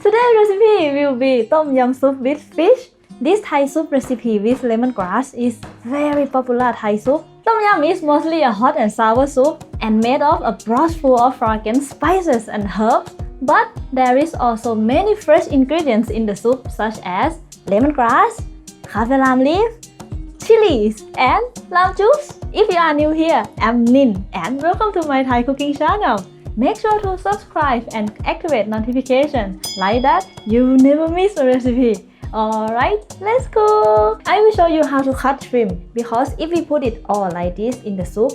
Today's recipe will be Tom Yum soup with fish. This Thai soup recipe with lemongrass is very popular Thai soup. Tom Yum is mostly a hot and sour soup and made of a broth full of fragrant spices and herbs. But there is also many fresh ingredients in the soup such as lemongrass, kaffir lime leaf, chilies, and lime juice. If you are new here, I'm Nin and welcome to my Thai cooking channel. Make sure to subscribe and activate notification. Like that, you will never miss a recipe. Alright, let's cook! I will show you how to cut shrimp because if we put it all like this in the soup,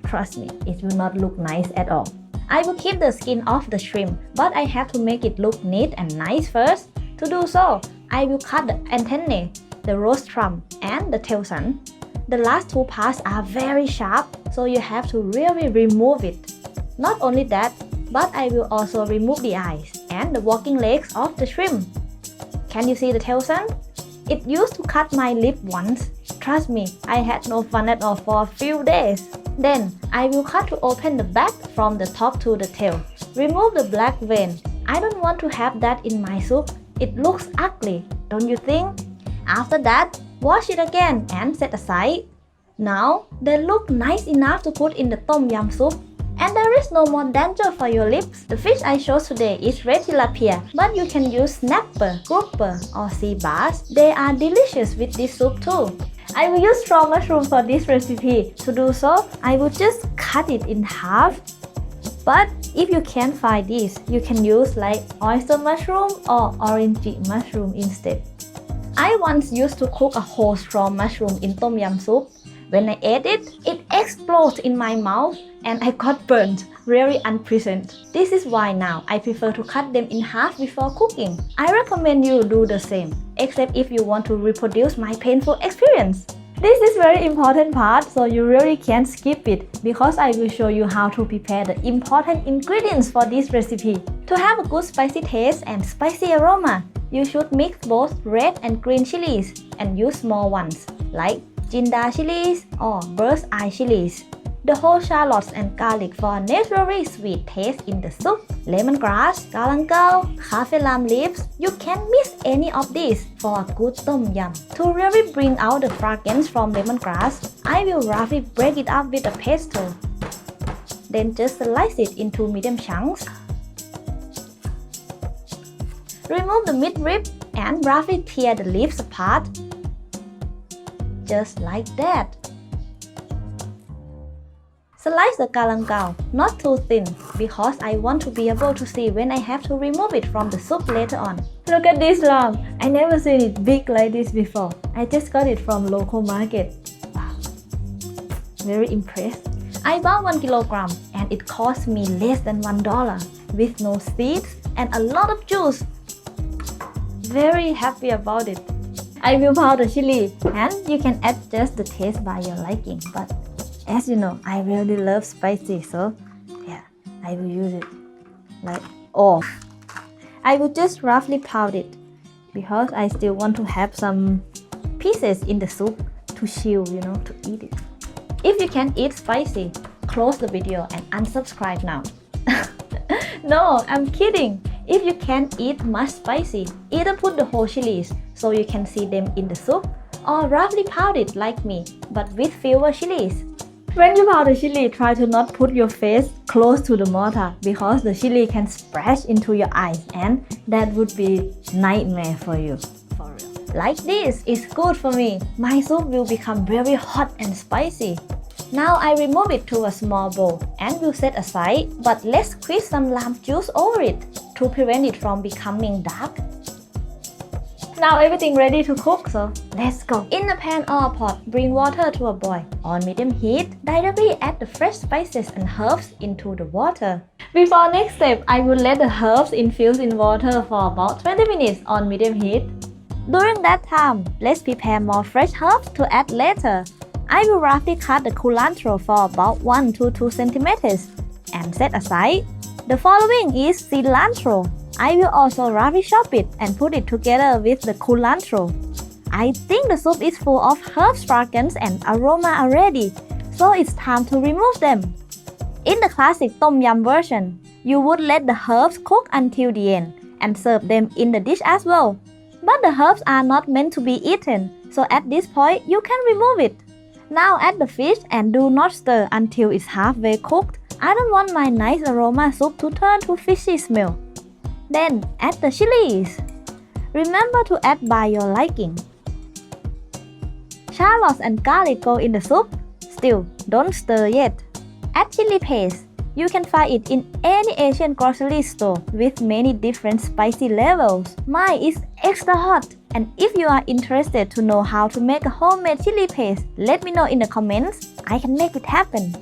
trust me, it will not look nice at all. I will keep the skin off the shrimp, but I have to make it look neat and nice first. To do so, I will cut the antennae, the rostrum, and the tail fin. The last two parts are very sharp, so you have to really remove it. Not only that, but I will also remove the eyes and the walking legs of the shrimp. Can you see the tail fin? It used to cut my lip once. Trust me, I had no fun at all for a few days. Then, I will cut to open the back from the top to the tail. Remove the black vein. I don't want to have that in my soup. It looks ugly, don't you think? After that, wash it again and set aside. Now, they look nice enough to put in the Tom Yum soup. And there is no more danger for your lips. The fish I chose today is red tilapia, but you can use snapper, grouper, or sea bass. They are delicious with this soup too. I will use straw mushroom for this recipe. To do so, I will just cut it in half. But if you can't find this, you can use like oyster mushroom or orange mushroom instead. I once used to cook a whole straw mushroom in Tom Yum soup. When I ate it, it exploded in my mouth and I got burnt, very unpleasant. This is why now I prefer to cut them in half before cooking. I recommend you do the same, except if you want to reproduce my painful experience. This is very important part, so you really can't skip it because I will show you how to prepare the important ingredients for this recipe. To have a good spicy taste and spicy aroma, you should mix both red and green chilies and use small ones like Jinda chilies or bird's eye chilies. The whole shallots and garlic for a naturally sweet taste in the soup. Lemongrass, galangal, kaffir lime leaves. You can miss any of these for a good Tom Yum. To really bring out the fragrance from lemongrass, I will roughly break it up with a pestle. Then just slice it into medium chunks. Remove the midrib and roughly tear the leaves apart. Just like that. Slice the galangal, not too thin, because I want to be able to see when I have to remove it from the soup later on. Look at this lamb! I never seen it big like this before. I just got it from local market. Wow. Very impressed. I bought 1 kilogram and it cost me less than $1 with no seeds and a lot of juice. Very happy about it. I will powder chili and you can adjust the taste by your liking, but as you know, I really love spicy, so yeah, I will use it like all. I will just roughly pound it because I still want to have some pieces in the soup to chew, to eat it. If you can't eat spicy, close the video and unsubscribe now. No, I'm kidding. If you can't eat much spicy, either put the whole chilies so you can see them in the soup, or roughly pound it like me, but with fewer chilies. When you powder chili, try to not put your face close to the mortar because the chili can splash into your eyes and that would be nightmare for you. For real. Like this is good for me. My soup will become very hot and spicy. Now I remove it to a small bowl and will set aside, but let's squeeze some lime juice over it to prevent it from becoming dark. Now everything ready to cook, so let's go. In a pan or a pot, bring water to a boil. On medium heat, directly add the fresh spices and herbs into the water. Before next step, I will let the herbs infuse in water for about 20 minutes on medium heat. During that time, let's prepare more fresh herbs to add later. I will roughly cut the culantro for about 1 to 2 centimeters and set aside. The following is cilantro. I will also roughly chop it and put it together with the culantro. I think the soup is full of herbs, fragrance and aroma already, so it's time to remove them. In the classic Tom Yum version, you would let the herbs cook until the end and serve them in the dish as well. But the herbs are not meant to be eaten, so at this point you can remove it. Now add the fish and do not stir until it's halfway cooked. I don't want my nice aroma soup to turn to fishy smell. Then add the chilies. Remember to add by your liking. Shallots and garlic go in the soup. Still, don't stir yet. Add chili paste. You can find it in any Asian grocery store with many different spicy levels. Mine is extra hot. And if you are interested to know how to make a homemade chili paste, let me know in the comments. I can make it happen.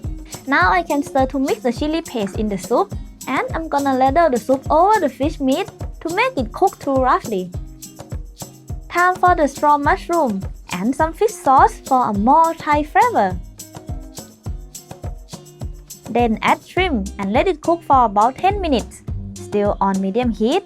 Now I can stir to mix the chili paste in the soup. And I'm gonna ladle the soup over the fish meat to make it cook through roughly. Time for the straw mushroom and some fish sauce for a more Thai flavor. Then add shrimp and let it cook for about 10 minutes, still on medium heat.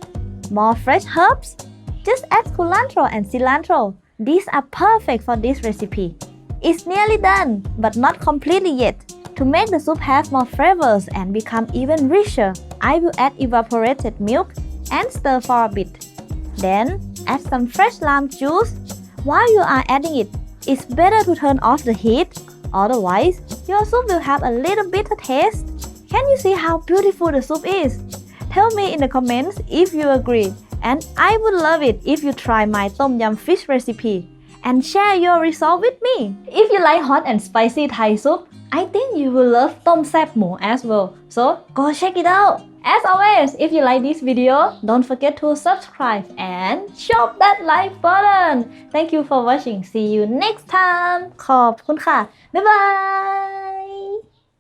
More fresh herbs. Just add culantro and cilantro. These are perfect for this recipe. It's nearly done, but not completely yet. To make the soup have more flavors and become even richer, I will add evaporated milk and stir for a bit. Then add some fresh lime juice. While you are adding it, it's better to turn off the heat. Otherwise, your soup will have a little bitter taste. Can you see how beautiful the soup is? Tell me in the comments if you agree. And I would love it if you try my Tom Yum fish recipe and share your result with me. If you like hot and spicy Thai soup, I think you will love Tom Sap Mo as well. So go check it out. As always, if you like this video, don't forget to subscribe and shove that like button. Thank you for watching. See you next time. ขอบคุณค่ะ บ๊ายบาย